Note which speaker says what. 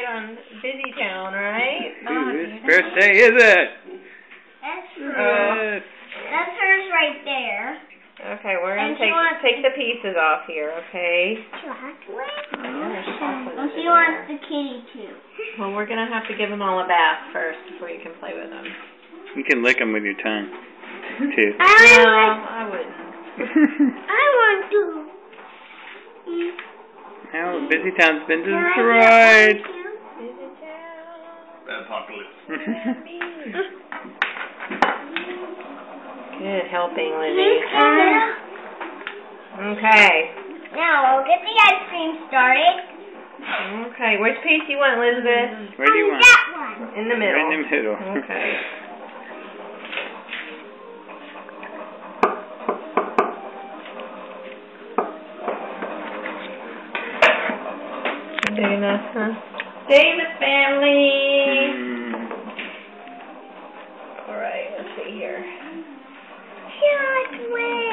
Speaker 1: on Busy Town, right?
Speaker 2: Whose birthday is it?
Speaker 3: That's hers. That's hers right there.
Speaker 1: Okay, we're going to take the pieces off here, okay?
Speaker 3: Chocolate?
Speaker 1: Well,
Speaker 3: she wants the kitty too.
Speaker 1: Well, we're going to have to give them all a bath first before you can play with them.
Speaker 2: You can lick them with your tongue, too.
Speaker 1: I wouldn't.
Speaker 3: I want to.
Speaker 2: Now, Busy Town's been destroyed.
Speaker 1: Busy Town.
Speaker 4: Apocalypse.
Speaker 1: Good helping, Lizzie. Okay.
Speaker 3: Now, we'll get the ice cream started.
Speaker 1: Okay, which piece do you want, Elizabeth?
Speaker 2: Where do you want?
Speaker 3: That one.
Speaker 1: In the middle.
Speaker 2: Right in the middle.
Speaker 1: Okay. Big enough, huh? Davis family! Alright, let's see here.
Speaker 3: Chocolate!